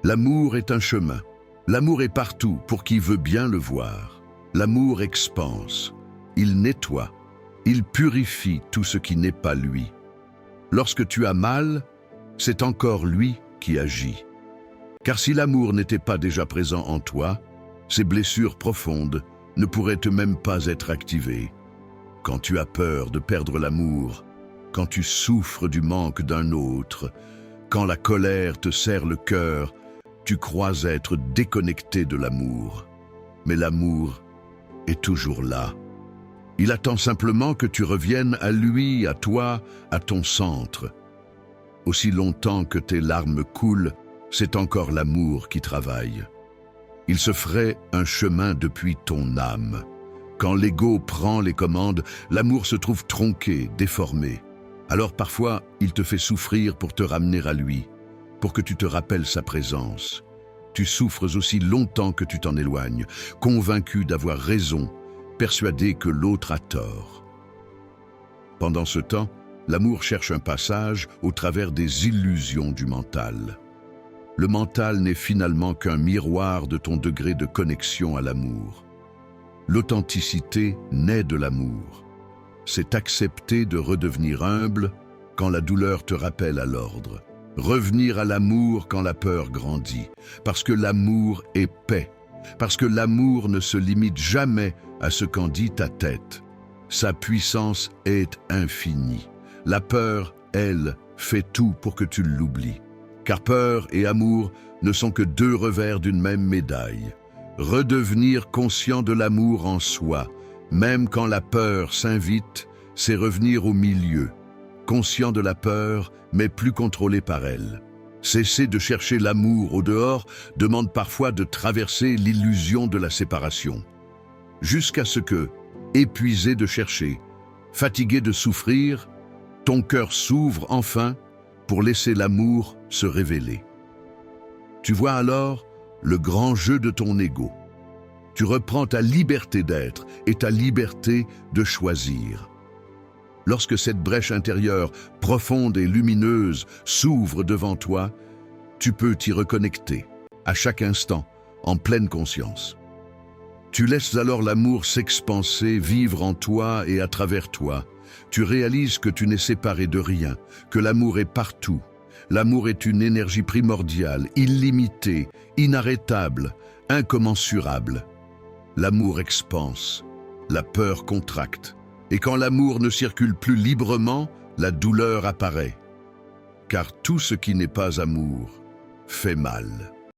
L'amour est un chemin. L'amour est partout pour qui veut bien le voir. L'amour expanse. Il nettoie. Il purifie tout ce qui n'est pas lui. Lorsque tu as mal, c'est encore lui qui agit. Car si l'amour n'était pas déjà présent en toi, ces blessures profondes ne pourraient même pas être activées. Quand tu as peur de perdre l'amour, quand tu souffres du manque d'un autre, quand la colère te serre le cœur, tu crois être déconnecté de l'amour. Mais l'amour est toujours là. Il attend simplement que tu reviennes à lui, à toi, à ton centre. Aussi longtemps que tes larmes coulent, c'est encore l'amour qui travaille. Il se ferait un chemin depuis ton âme. Quand l'ego prend les commandes, l'amour se trouve tronqué, déformé. Alors parfois, il te fait souffrir pour te ramener à lui, pour que tu te rappelles sa présence. Tu souffres aussi longtemps que tu t'en éloignes, convaincu d'avoir raison, persuadé que l'autre a tort. Pendant ce temps, l'amour cherche un passage au travers des illusions du mental. Le mental n'est finalement qu'un miroir de ton degré de connexion à l'amour. L'authenticité naît de l'amour. C'est accepter de redevenir humble quand la douleur te rappelle à l'ordre. Revenir à l'amour quand la peur grandit. Parce que l'amour est paix. Parce que l'amour ne se limite jamais à ce qu'en dit ta tête. Sa puissance est infinie. La peur, elle, fait tout pour que tu l'oublies. Car peur et amour ne sont que deux revers d'une même médaille. Redevenir conscient de l'amour en soi, même quand la peur s'invite, c'est revenir au milieu. Conscient de la peur, mais plus contrôlé par elle. Cesser de chercher l'amour au dehors demande parfois de traverser l'illusion de la séparation. Jusqu'à ce que, épuisé de chercher, fatigué de souffrir, ton cœur s'ouvre enfin pour laisser l'amour se révéler. Tu vois alors le grand jeu de ton ego. Tu reprends ta liberté d'être et ta liberté de choisir. Lorsque cette brèche intérieure, profonde et lumineuse, s'ouvre devant toi, tu peux t'y reconnecter, à chaque instant, en pleine conscience. Tu laisses alors l'amour s'expanser, vivre en toi et à travers toi. Tu réalises que tu n'es séparé de rien, que l'amour est partout. L'amour est une énergie primordiale, illimitée, inarrêtable, incommensurable. L'amour expanse, la peur contracte. Et quand l'amour ne circule plus librement, la douleur apparaît. Car tout ce qui n'est pas amour fait mal.